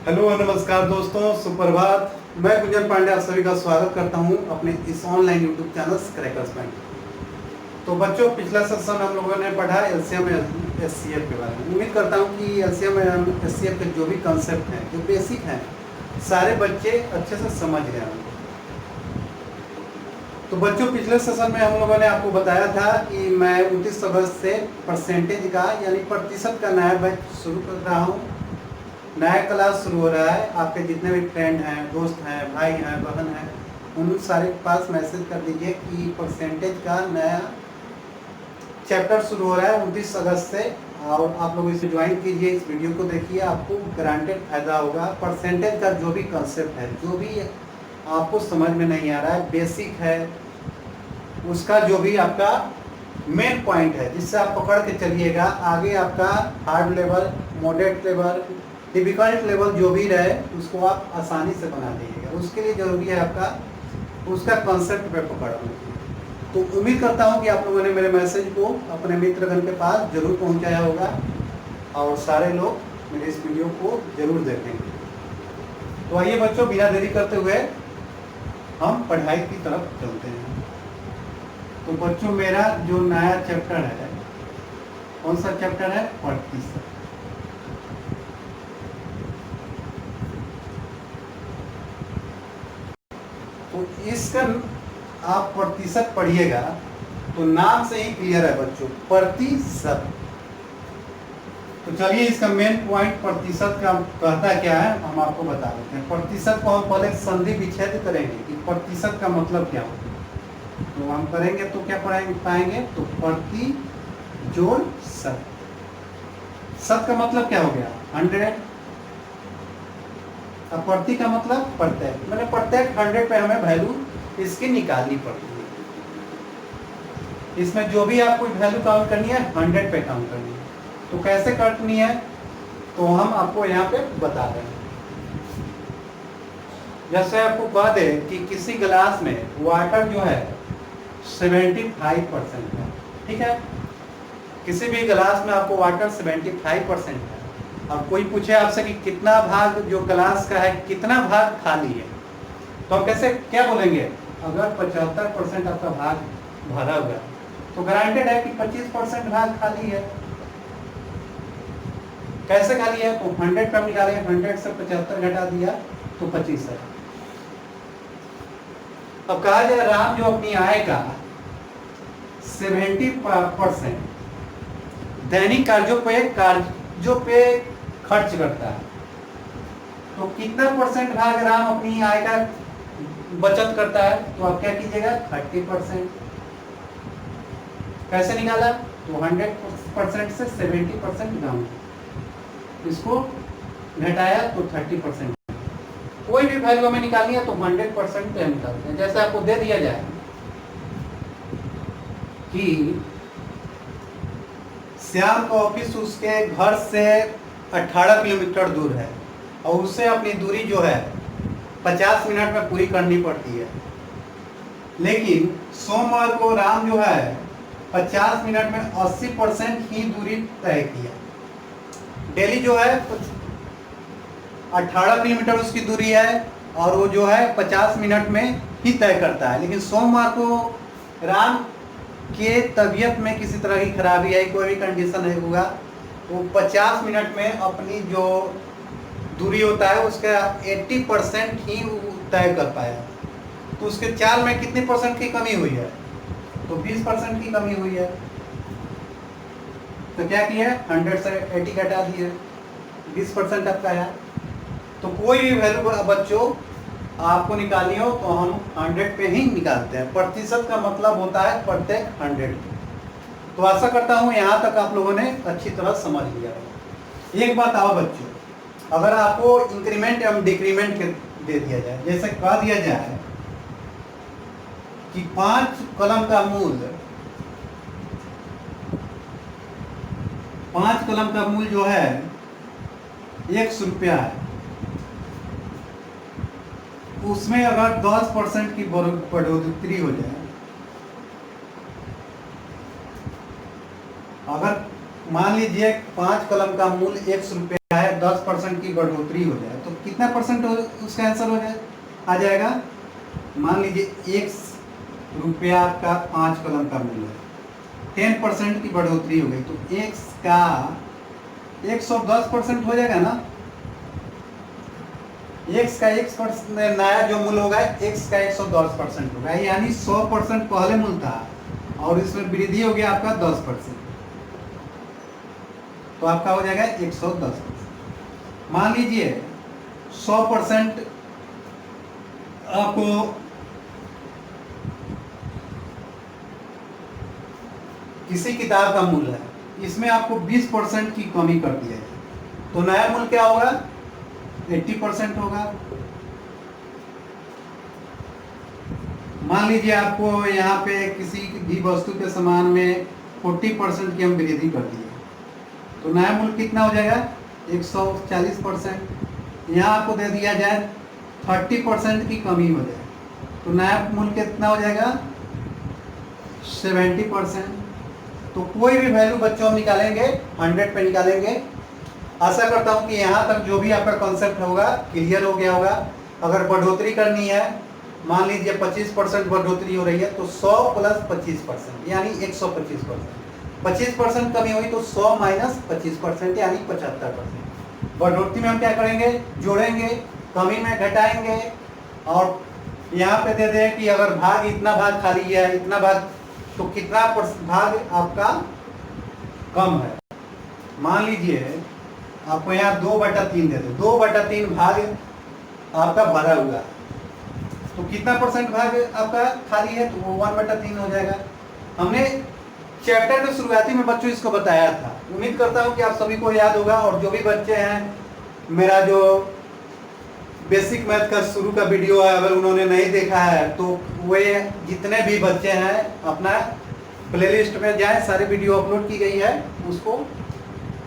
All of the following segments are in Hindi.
हेलो नमस्कार दोस्तों, सुप्रभात। मैं गुंजन पांडे आप सभी का स्वागत करता हूं अपने इस ऑनलाइन यूट्यूब चैनल क्रैकर्स में। तो बच्चों, पिछला सेशन हम लोगों ने पढ़ा एलसीएम एचसीएफ के बारे में। उम्मीद करता हूं कि एलसीएम एचसीएफ के जो भी कंसेप्ट हैं, जो बेसिक हैं, सारे बच्चे अच्छे से समझ गए होंगे। तो बच्चों, पिछले सेशन में हम लोगों ने आपको बताया था कि मैं 29 अगस्त से परसेंटेज का यानी प्रतिशत का नया बैच शुरू कर रहा हूँ। नया क्लास शुरू हो रहा है। आपके जितने भी फ्रेंड हैं, दोस्त हैं, भाई हैं, बहन हैं, उन सारे के पास मैसेज कर दीजिए कि परसेंटेज का नया चैप्टर शुरू हो रहा है 29 अगस्त से। और आप लोग इसे ज्वाइन कीजिए, इस वीडियो को देखिए, आपको गारंटेड फायदा होगा। परसेंटेज का जो भी कंसेप्ट है, जो भी आपको समझ में नहीं आ रहा है, बेसिक है, उसका जो भी आपका मेन पॉइंट है, जिससे आप पकड़ के चलिएगा, आगे आपका hard level, moderate level, difficult level जो भी रहे, उसको आप आसानी से बना दीजिएगा। उसके लिए जरूरी है आपका उसका कंसेप्ट पे पकड़ना। तो उम्मीद करता हूँ कि आप लोगों ने मेरे मैसेज को अपने मित्रगण के पास जरूर पहुँचाया होगा और सारे लोग मेरे इस वीडियो को जरूर देखेंगे। तो आइए बच्चों, बिना देरी करते हुए हम पढ़ाई की तरफ चलते हैं। तो बच्चों, मेरा जो नया चैप्टर है, कौन सा चैप्टर है? प्रतिशत। तो इसका आप प्रतिशत पढ़िएगा तो नाम से ही क्लियर है बच्चों, प्रतिशत। तो चलिए, इसका मेन पॉइंट प्रतिशत का कहता क्या है हम आपको बता देते हैं। प्रतिशत को हम पहले संधि विच्छेद करेंगे कि प्रतिशत का मतलब क्या होता है। तो हम करेंगे तो क्या पाएंगे? तो प्रति जोड़ शत। शत का मतलब क्या हो गया? 100। अब प्रति का मतलब प्रत्येक, मैंने प्रत्येक 100 पे हमें वैल्यू इसकी निकालनी पड़ती है। इसमें जो भी आपको वैल्यू काउंट करनी है, 100 पे काउंट करनी है। तो कैसे करनी है तो हम आपको यहाँ पे बता रहे हैं। जैसे आपको कह दे कि किसी गिलास में वाटर जो है 75% है, ठीक है? किसी भी गिलास में आपको वाटर 75% है। अब कोई पूछे आपसे कि कितना भाग जो गिलास का है, कितना भाग खाली है, तो हम कैसे क्या बोलेंगे? अगर 75% आपका भाग भरा हुआ है तो गारंटेड है कि 25% भाग खाली है। कैसे खाली है? तो 100 पे हम निकालेंगे, 100 से 75 घटा दिया तो 25 है। अब कहा जाए राम जो अपनी आय का 70% दैनिक कार्यों पे खर्च करता है, तो कितना परसेंट भाग राम अपनी आय का बचत करता है? तो आप क्या कीजिएगा? 30%। कैसे निकाला? तो 100% से 70% डाउन, इसको घटाया तो 30%। कोई भी वैल्यू हमें निकालनी है तो 100% पे हम निकालते हैं। जैसे आपको दे दिया जाए कि श्याम का ऑफिस उसके घर से 18 किलोमीटर दूर है और उसे अपनी दूरी जो है 50 मिनट में पूरी करनी पड़ती है, लेकिन सोमवार को राम जो है 50 मिनट में 80% ही दूरी तय किया। डेली जो है 18 किलोमीटर उसकी दूरी है और वो जो है 50 मिनट में ही तय करता है, लेकिन सोमवार को राम के तबीयत में किसी तरह की खराबी आई, कोई भी कंडीशन है हुआ, वो 50 मिनट में अपनी जो दूरी होता है उसका 80% ही तय कर पाया। तो उसके चाल में कितनी परसेंट की कमी हुई है? तो 20% की कमी हुई है। तो क्या किया? 100 से 80 घटा दिए, 20% आपका है। तो कोई भी वैल्यू बच्चों आपको निकालनी हो तो हम 100 पे ही निकालते हैं। प्रतिशत का मतलब होता है प्रत्येक 100। तो आशा करता हूं यहां तक आप लोगों ने अच्छी तरह समझ लिया। एक बात आओ बच्चों, अगर आपको इंक्रीमेंट एवं डिक्रीमेंट दे दिया जाए, जैसे कह दिया जाए कि 5 कलम का मूल्य, 5 कलम का मूल्य जो है 100 रुपया है, उसमें अगर 10% की बढ़ोतरी हो जाए, अगर मान लीजिए 5 कलम का मूल्य 100 रुपया है, 10% की बढ़ोतरी हो जाए तो कितना परसेंट उसका आंसर हो जाए आ जाएगा। मान लीजिए x रुपया आपका 5 कलम का मूल्य है, 10% की बढ़ोतरी हो गई, तो x का 110% हो जाएगा ना। x का 1% नया जो मूल्य होगा x का 110% होगा, यानी 100% पहले मूल्य था और इसमें वृद्धि हो गया आपका 10%, तो आपका हो जाएगा 110%। मान लीजिए 100% आपको किसी किताब का मूल्य है, इसमें आपको 20% की कमी कर दिया है, तो नया मूल्य क्या होगा 80% होगा। मान लीजिए आपको यहाँ पे किसी भी वस्तु के सामान में 40% की हम वृद्धि कर दिए, तो नया मूल्य कितना हो जाएगा 140%। यहाँ आपको दे दिया जाए 30% की कमी हो जाए, तो नया मूल्य कितना हो जाएगा 70%। तो कोई भी वैल्यू बच्चों हम निकालेंगे 100 पे निकालेंगे। आशा करता हूँ कि यहाँ तक जो भी आपका कॉन्सेप्ट होगा क्लियर हो गया होगा। अगर बढ़ोतरी करनी है, मान लीजिए 25% बढ़ोतरी हो रही है, तो 100 + 25% यानी 125%। 25% कमी हुई तो 100 - 25% यानी 75%। बढ़ोतरी में हम क्या करेंगे, जोड़ेंगे, कमी में घटाएंगे, और यहाँ पे दे दें कि अगर भाग इतना भाग खाली है, इतना भाग, तो कितना भाग आपका कम है। मान लीजिए आपको यहाँ 2/3 दे दो, 2/3 भाग आपका भरा हुआ है, तो कितना परसेंट भाग आपका खाली है, तो वो 1/3 हो जाएगा। हमने चैप्टर के शुरुआती में बच्चों इसको बताया था। उम्मीद करता हूँ कि आप सभी को याद होगा, और जो भी बच्चे हैं, मेरा जो बेसिक मैथ का शुरू का वीडियो है, अगर उन्होंने नहीं देखा है तो वे जितने भी बच्चे हैं अपना प्लेलिस्ट में जाएं, सारे वीडियो अपलोड की गई है, उसको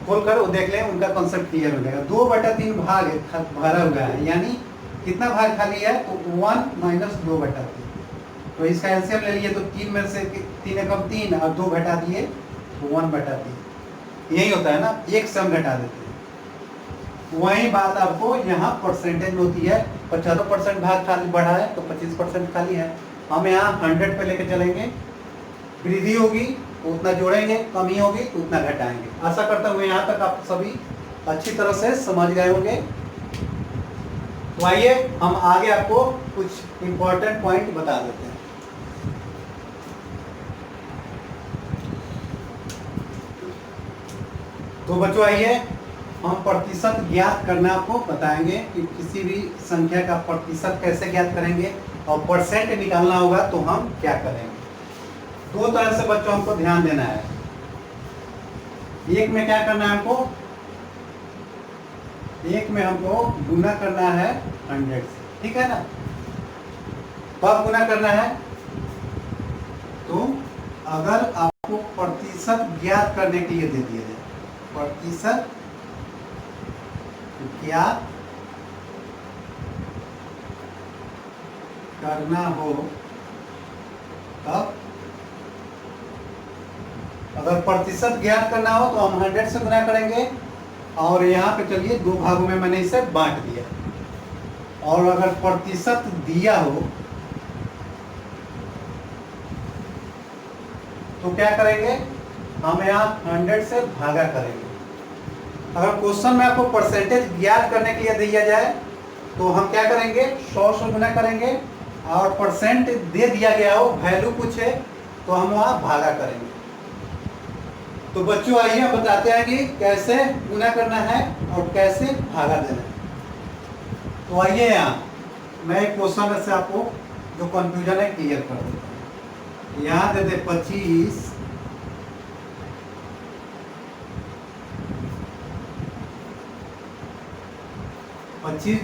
खोलकर वो देख लें, उनका कॉन्सेप्ट क्लियर हो जाएगा। 2/3 भाग भरा हुआ है, यानी कितना भाग खाली है, तो 1 - 2/3। तो इसका एलसीएम ले लिए तो 3 में से 3 एकम 3 और 2 घटा दिए तो 1/3। यही होता है ना, एक से हम घटा देते हैं। वही बात आपको यहाँ परसेंटेज में होती है। 75% भाग खाली बढ़ा है तो 25% खाली है। हम यहाँ 100 पे लेके चलेंगे, वृद्धि होगी तो उतना जोड़ेंगे, कमी होगी तो उतना घटाएंगे। आशा करता हूँ यहाँ तक आप सभी अच्छी तरह से समझ गए होंगे। तो आइए हम आगे आपको कुछ इंपॉर्टेंट पॉइंट बता देते हैं। तो बच्चों आइए हम प्रतिशत ज्ञात करना आपको बताएंगे कि किसी भी संख्या का प्रतिशत कैसे ज्ञात करेंगे, और परसेंट निकालना होगा तो हम क्या करेंगे। दो तरह से बच्चों हमको ध्यान देना है। एक में क्या करना है हमको, एक में हमको गुना करना है 100 से, ठीक है ना। कब गुना करना है, तो अगर आपको प्रतिशत ज्ञात करने के लिए दे दिया जाए, प्रतिशत ज्ञात करना हो, तब अगर प्रतिशत ज्ञात करना हो तो हम 100 से गुना करेंगे, और यहाँ पे चलिए 2 भागों में मैंने इसे बांट दिया। और अगर प्रतिशत दिया हो तो क्या करेंगे, हम यहाँ 100 से भागा करेंगे। अगर क्वेश्चन में आपको परसेंटेज ज्ञात करने के लिए दिया जाए तो हम क्या करेंगे, 100 से गुना करेंगे, और परसेंट दे दिया गया हो, वैल्यू कुछ है, तो हम वहाँ भागा करेंगे। तो बच्चों आइए हम बताते हैं कि कैसे गुना करना है और कैसे भागा देना है। तो आइए यहाँ मैं एक क्वेश्चन से आपको जो कंफ्यूजन है क्लियर कर देता हूँ। यहाँ दे दे 25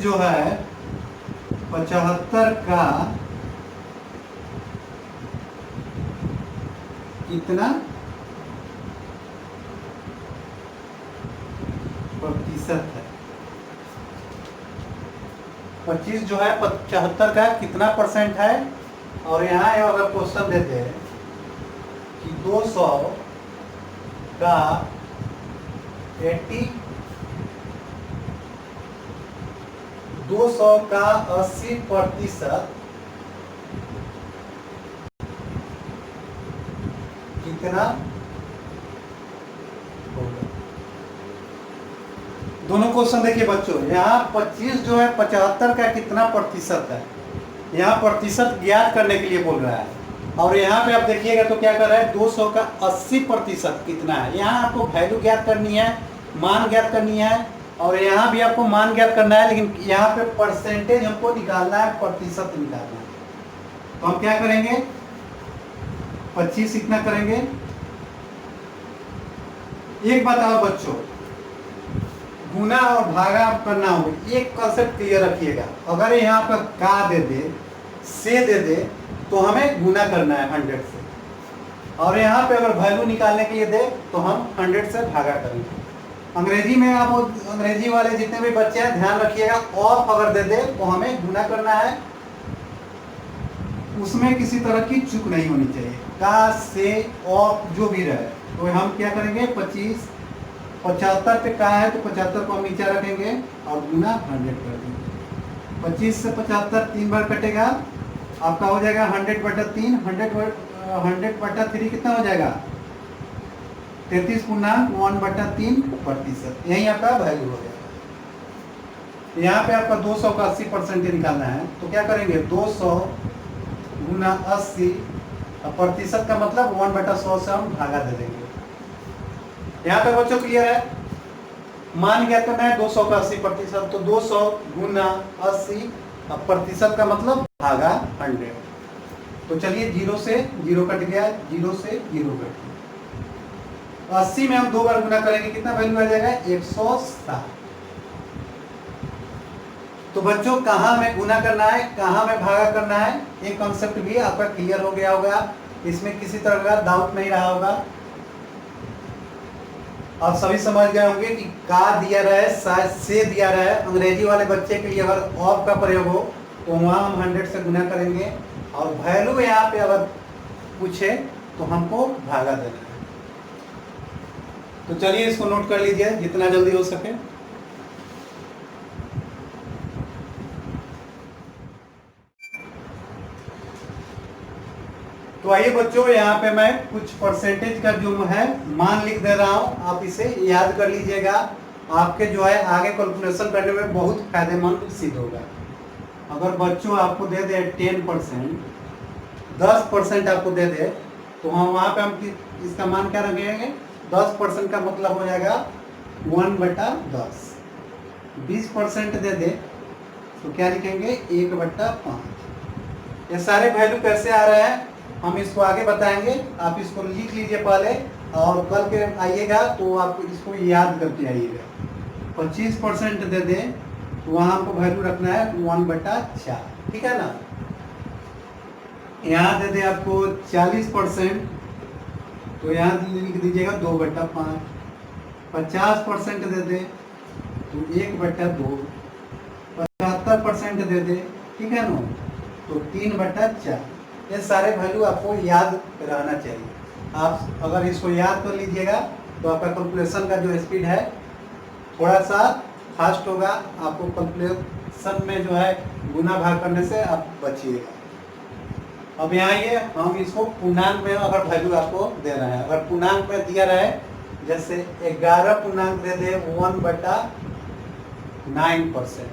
जो है 75 का कितना प्रतिशत है। 25 जो है 75 का कितना परसेंट है, और यहाँ अगर क्वेश्चन देते हैं कि 200 का 80 200 का 80% कितना होगा? दोनों क्वेश्चन देखिए बच्चों, यहाँ 25 जो है 75 का कितना प्रतिशत है, यहाँ प्रतिशत ज्ञात करने के लिए बोल रहा है। और यहाँ पे आप देखिएगा तो क्या कर रहा है, 200 का 80% कितना है। यहाँ आपको वैल्यू ज्ञात करनी है, मान ज्ञात करनी है, और यहाँ भी आपको मान ज्ञात करना है, लेकिन यहाँ पे परसेंटेज हमको निकालना है, प्रतिशत निकालना है। तो हम क्या करेंगे, 25 इतना करेंगे। एक बात और बच्चों, गुना और भागा करना होगा, एक कंसेप्ट क्लियर रखिएगा। अगर यहाँ पर का दे दे, से दे दे, तो हमें गुना करना है 100 से, और यहाँ पे अगर वैल्यू निकालने के लिए दे तो हम 100 से भागा करेंगे। अंग्रेजी में आप अंग्रेजी वाले जितने भी बच्चे हैं ध्यान रखिएगा, ऑफ अगर दे दे तो हमें गुना करना है, उसमें किसी तरह की चूक नहीं होनी चाहिए। का, से, ऑफ जो भी रहे, तो हम क्या करेंगे, 25 75 पे का है तो 75 को हम नीचे रखेंगे और गुना 100 कर देंगे। 25 से 75 3 बार कटेगा, आपका हो जाएगा 100/3। 100/3 कितना हो जाएगा, 33.1/3%। यही आपका वैल्यू हो जाएगा। यहाँ पे आपका 200 का 80% निकालना है, तो क्या करेंगे, 200 गुना 80, प्रतिशत का मतलब 1/100 से हम भागा दे देंगे। यहाँ पे बच्चों क्लियर है, मान क्या करना है, 200 का 80%, तो 200 गुना 80, प्रतिशत का मतलब भागा 100। तो चलिए 0 से 0 कट गया, 0 से 0 कट गया। 80 में हम 2 बार गुना करेंगे, कितना वैल्यू आ जाएगा, 160। तो बच्चों कहाँ में गुना करना है, कहाँ में भागा करना है, ये कॉन्सेप्ट भी आपका क्लियर हो गया होगा, इसमें किसी तरह का डाउट नहीं रहा होगा। आप सभी समझ गए होंगे कि का दिया रहा है, शायद से दिया रहा है। अंग्रेजी वाले बच्चे के लिए अगर ऑफ का प्रयोग हो तो वहाँ हम 100 से गुना करेंगे, और वैल्यू यहाँ पे अगर पूछे तो हमको भागा देना है। तो चलिए इसको नोट कर लीजिए जितना जल्दी हो सके। तो आइए बच्चों, यहाँ पे मैं कुछ परसेंटेज का जो है मान लिख दे रहा हूँ, आप इसे याद कर लीजिएगा। आपके जो है आगे कैलकुलेशन करने में बहुत फायदेमंद सिद्ध होगा। अगर बच्चों आपको दे दे 10%, 10% आपको दे दे, तो हम वहाँ पे हम इसका मान क्या रखेंगे, 10% का मतलब हो जाएगा 1/10। 20% दे दे तो क्या लिखेंगे, 1/5। ये सारे वैल्यू कैसे आ रहे हैं हम इसको आगे बताएंगे, आप इसको लिख लीजिए पहले, और कल के आइएगा तो आप इसको याद करके आइएगा। 25% दे दे तो वहाँ हमको वैल्यू रखना है 1/4, ठीक है ना। यहाँ दे दे आपको 40%, तो यहाँ लिख दीजिएगा 2/5। 50% दे दे तो 1/2। 75% दे दे, ठीक है ना, तो 3/4। ये सारे वैल्यू आपको याद रहना चाहिए। आप अगर इसको याद कर लीजिएगा तो आपका कैलकुलेशन का जो स्पीड है थोड़ा सा फास्ट होगा, आपको कैलकुलेशन में जो है गुना भाग करने से आप बचिएगा। अब यहाँ ये हम इसको पूर्णांक में अगर वैल्यू आपको दे रहे हैं, अगर पूर्णांक में दिया रहे जैसे 11 पूर्णांक दे दे 1/9%,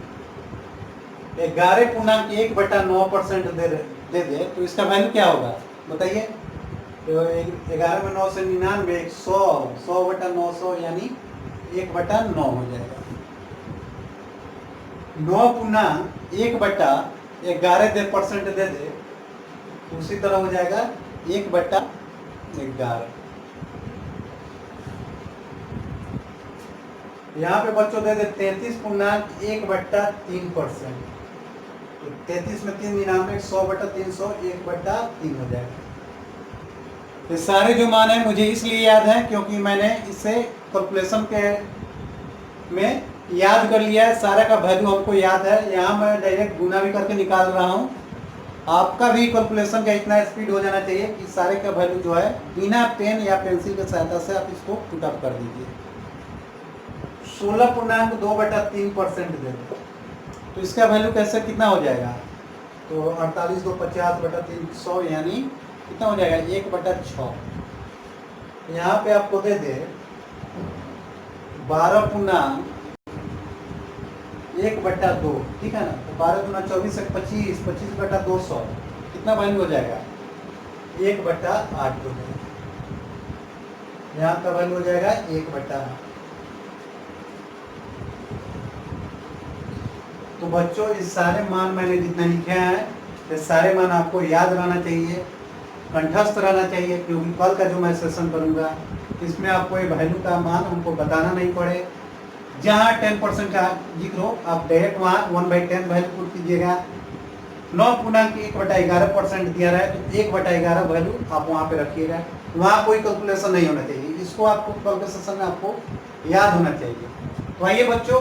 11 पूर्णांक 1/9% दे दे तो इसका वैल्यू क्या होगा बताइए। तो 11 में 9 से 99, 100, 100/900 यानी 1/9 हो जाएगा। 9 पूर्णांक 1/11% दे दे तो उसी तरह हो जाएगा 1/11। यहाँ पे बच्चों दे दे 33 पूर्णांक 1/3%, तो 33 में 3 99, 100/300, 1/3 हो जाएगा। ये सारे जो मान है मुझे इसलिए याद है क्योंकि मैंने इसे कैलकुलेशन के में याद कर लिया है, सारे का वैल्यू हमको याद है। यहाँ मैं डायरेक्ट गुना भी करके निकाल रहा हूँ। आपका भी कैलकुलेशन का इतना स्पीड हो जाना चाहिए कि सारे का वैल्यू जो है बिना पेन या पेंसिल की सहायता से आप इसको पुटअप कर दीजिए। 16 पूर्णांक 2/3% दे दो तो इसका वैल्यू कैसे कितना हो जाएगा, तो 48 को 50 बटा 300 यानी कितना हो जाएगा 1/6। यहाँ पे आपको दे दे 12/1/2, ठीक है ना। तो 12 गुना 24 से 25, 25/200 कितना वैल्यू हो जाएगा 1/8 हो जाएगा। यहाँ का वैल्यू हो जाएगा 1/8। तो बच्चों इस सारे मान मैंने जितने लिखे हैं ये सारे मान आपको याद रहना चाहिए, कंठस्थ रहना चाहिए, क्योंकि कल का जो मैं सेशन करूँगा इसमें आपको ये वैल्यू का मान हमको बताना नहीं पड़े। जहाँ 10% का जिक्र हो आप डायरेक्ट वहाँ 1/10 वैल्यू पुट कीजिएगा। 9.1/11% दिया रहा है तो 1/11 वैल्यू आप वहाँ पे रखिएगा, वहाँ कोई कैलकुलेशन नहीं होना चाहिए। इसको आपको कल के सेशन में आपको याद होना चाहिए। तो आइए बच्चों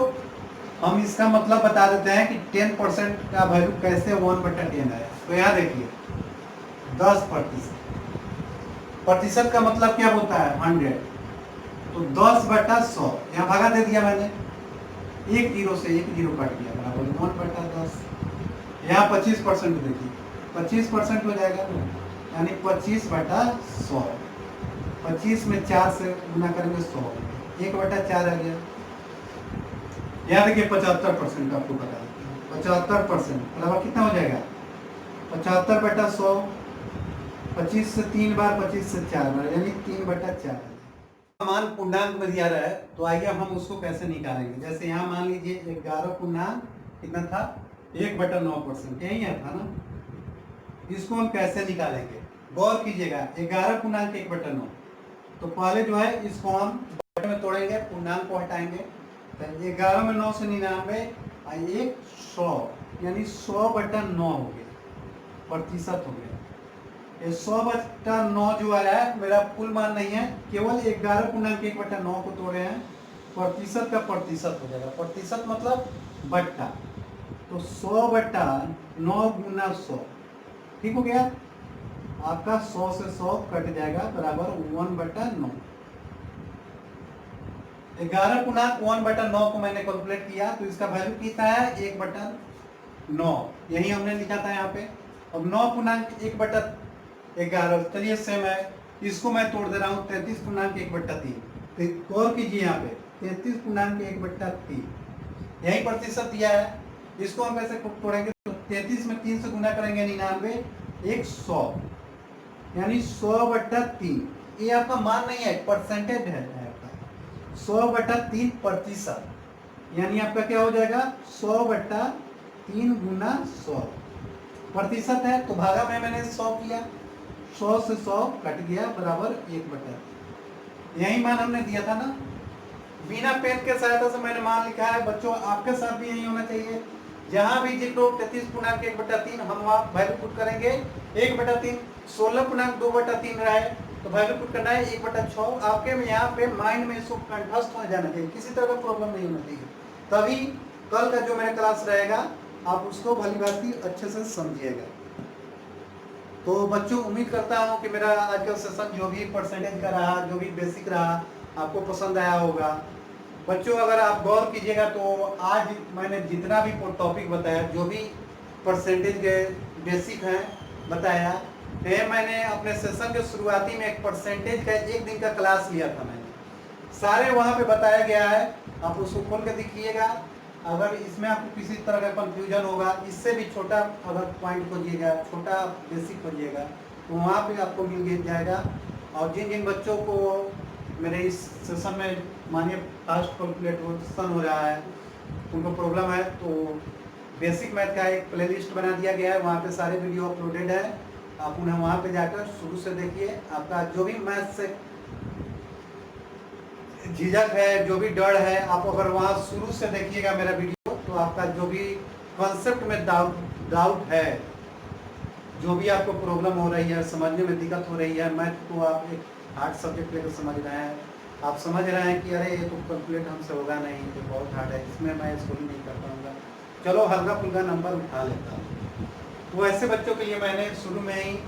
हम इसका मतलब बता देते हैं कि 10% का वैल्यू कैसे 1/10 है। तो यहाँ देखिए 10%, प्रतिशत का मतलब क्या होता है 100, तो 10/100 यहाँ भागा दे दिया मैंने, एक जीरो से एक जीरो कट गया बराबर 1/10। यहाँ 25% देखिए 25% हो जाएगा यानी 25/100। 25 में 4 से गुना करेंगे 100, 1/4 आ गया। यहाँ देखिए 75% आपको बता देते हैं, 75% बराबर कितना हो जाएगा 75/100। 25 से 3 बार, 25 से 4 बार यानी 3/4। मान पूर्णांक में दिया रहा है तो आइए हम उसको कैसे निकालेंगे। जैसे यहाँ मान लीजिए 11 पूर्णांक कितना था 1/9%, यही था ना। इसको हम कैसे निकालेंगे गौर कीजिएगा। 11 पूर्णांक 1/9, तो पहले जो है इसको हम बटे में तोड़ेंगे, पूर्णांक को हटाएंगे। 11 में 9 से 99 1 100 यानी 100/9 हो गया, प्रतिशत हो गया। ये 100/9 जो आया है मेरा कुल मान नहीं है, केवल 11.1/9 को तोड़े हैं, प्रतिशत का प्रतिशत हो जाएगा। प्रतिशत मतलब बट्टा, तो 100/9 गुना 100 ठीक हो गया। आपका 100 से 100 कट जाएगा बराबर 1/9। 11 पूर्णांक 1/9 को मैंने कैलकुलेट किया तो इसका वैल्यू कितना है 1/9, यही हमने लिखा था यहाँ पे। अब 9 पूर्णांक 1/11, चलिए सेम है, इसको मैं तोड़ दे रहा हूँ 33.1/3। गौर कीजिए यहाँ पे 33.1/3 यही प्रतिशत दिया है। इसको हम कैसे तोड़ेंगे, तो 33 में 3 से गुना करेंगे 99 1 100 यानी 100/3। ये आपका मान नहीं है, परसेंटेज है आपका 100/3 प्रतिशत, यानी आपका क्या हो जाएगा 100/3 गुना 100 प्रतिशत है। तो भागा में मैंने 100 किया, 100 से 100 कट गया बराबर 1/3। यही मान हमने दिया था ना। बिना पेन के सहायता से मैंने मान लिखा है। बच्चों आपके साथ भी यही होना चाहिए। जहां भी जिक्र 33.1/3 हम वहां वैल्यू पुट करेंगे 1/3। 16.2/3 रहा है तो वैल्यू पुट करना है 1/6। आपके यहाँ पे माइंड में इसको कंठस्थ हो जाना चाहिए, किसी तरह का प्रॉब्लम नहीं होना चाहिए। तभी कल का जो मेरा क्लास रहेगा आप उसको भली भांति अच्छे से समझिएगा। तो बच्चों उम्मीद करता हूँ कि मेरा आज का सेशन जो भी परसेंटेज का रहा, जो भी बेसिक रहा, आपको पसंद आया होगा। बच्चों अगर आप गौर कीजिएगा तो आज मैंने जितना भी टॉपिक बताया, जो भी परसेंटेज के बेसिक हैं बताया, तो मैंने अपने सेशन के शुरुआती में एक परसेंटेज का 1 दिन का क्लास लिया था मैंने, सारे वहाँ पे बताया गया है। आप उसको खोल के देखिएगा। अगर इसमें आपको किसी तरह का कंफ्यूजन होगा, इससे भी छोटा अगर पॉइंट खोजिएगा, छोटा बेसिक खोजिएगा तो वहाँ पे आपको मिल जाएगा। और जिन जिन बच्चों को मेरे इस सेशन में मानिए फास्ट कैलकुलेशन हो रहा है, उनको प्रॉब्लम है, तो बेसिक मैथ का एक प्लेलिस्ट बना दिया गया है, वहाँ पे सारे वीडियो अपलोडेड है। आप उन्हें वहाँ पे जाकर शुरू से देखिए। आपका जो भी मैथ से झिझक है, जो भी डर है, आप अगर वहाँ शुरू से देखिएगा मेरा वीडियो, तो आपका जो भी कॉन्सेप्ट में डाउट है, जो भी आपको प्रॉब्लम हो रही है, समझने में दिक्कत हो रही है, मैथ को आप एक हार्ड सब्जेक्ट लेकर समझ रहे हैं, आप समझ रहे हैं कि अरे ये तो कैलकुलेट हमसे होगा नहीं, ये बहुत हार्ड है, इसमें मैं इसको ही नहीं कर पाऊँगा, चलो हल्का फुल्का नंबर उठा लेता हूँ। तो ऐसे बच्चों के लिए मैंने शुरू में ही,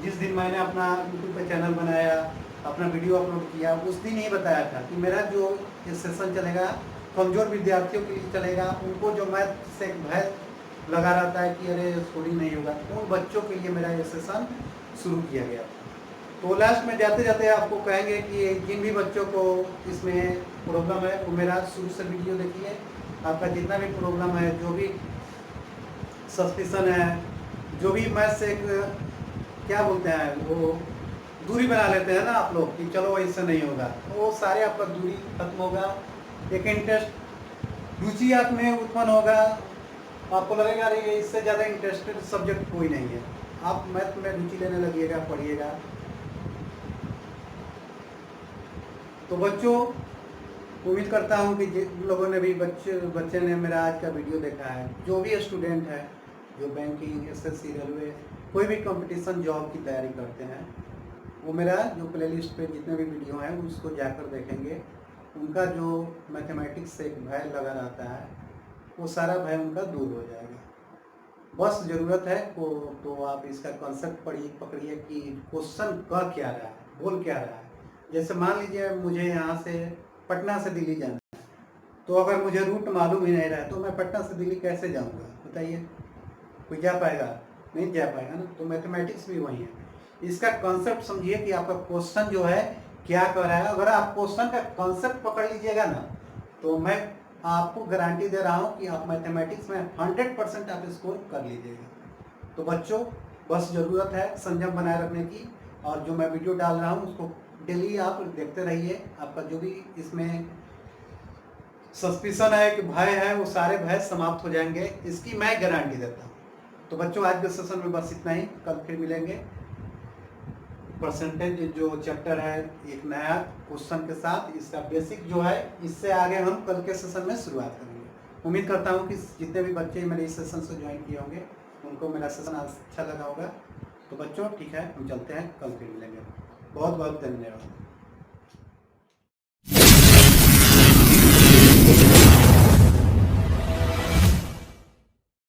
जिस दिन मैंने अपना यूट्यूब पे चैनल बनाया, अपना वीडियो अपलोड किया, उस दिन ही बताया था कि मेरा जो ये सेशन चलेगा कमज़ोर विद्यार्थियों के लिए चलेगा, उनको जो मैथ से भय लगा रहता है कि अरे सोल्डिंग नहीं होगा, उन बच्चों के लिए मेरा ये सेशन शुरू किया गया। तो लास्ट में जाते जाते आपको कहेंगे कि जिन भी बच्चों को इसमें प्रॉब्लम है वो मेरा शुरू से वीडियो देखिए। आपका जितना भी प्रॉब्लम है, जो भी सस्पिशन है, जो भी मैथ से एक क्या बोलते हैं वो दूरी बना लेते हैं ना आप लोग कि चलो इससे नहीं होगा, तो वो सारे आपका दूरी खत्म होगा। एक इंटरेस्ट रुचि आप में उत्पन्न होगा, आपको लगेगा अरे इससे ज़्यादा इंटरेस्टेड सब्जेक्ट कोई नहीं है, आप मैथ में रुचि लेने लगिएगा, पढ़िएगा। तो बच्चों, उम्मीद करता हूँ कि जिन लोगों ने भी बच्चे ने मेरा आज का वीडियो देखा है, जो भी स्टूडेंट है जो बैंकिंग, एसएससी, रेलवे, कोई भी कंपटीशन जॉब की तैयारी करते हैं, वो मेरा जो प्लेलिस्ट पे जितने भी वीडियो हैं उसको जाकर देखेंगे। उनका जो मैथमेटिक्स से एक भय लगा रहता है, वो सारा भय उनका दूर हो जाएगा। बस ज़रूरत है को तो आप इसका कॉन्सेप्ट पकड़िए कि क्वेश्चन कह क्या रहा है, बोल क्या रहा है। जैसे मान लीजिए मुझे यहाँ से पटना से दिल्ली जाना है, तो अगर मुझे रूट मालूम ही नहीं रहा तो मैं पटना से दिल्ली कैसे जाऊँगा बताइए? कोई जा पाएगा? नहीं जा पाएगा ना। तो मैथमेटिक्स भी वही है, इसका कॉन्सेप्ट समझिए कि आपका क्वेश्चन जो है क्या कर रहा है। अगर आप क्वेश्चन का कॉन्सेप्ट पकड़ लीजिएगा ना, तो मैं आपको गारंटी दे रहा हूँ कि आप मैथमेटिक्स में 100% आप स्कोर कर लीजिएगा। तो बच्चों, बस ज़रूरत है संयम बनाए रखने की, और जो मैं वीडियो डाल रहा हूँ उसको डेली आप देखते रहिए। आपका जो भी इसमें सस्पिशन है कि भय है, वो सारे भय समाप्त हो जाएंगे, इसकी मैं गारंटी देता हूँ। तो बच्चों, आज के सेशन में बस इतना ही, कल फिर मिलेंगे। परसेंटेज जो चैप्टर है एक नया क्वेश्चन के साथ, इसका बेसिक जो है, इससे आगे हम कल के सेशन में शुरुआत करेंगे। उम्मीद करता हूँ कि जितने भी बच्चे मेरे इस सेशन से ज्वाइन किए होंगे उनको मेरा सेशन अच्छा लगा होगा। तो बच्चों ठीक है, हम चलते हैं, कल फिर मिलेंगे। बहुत बहुत धन्यवाद।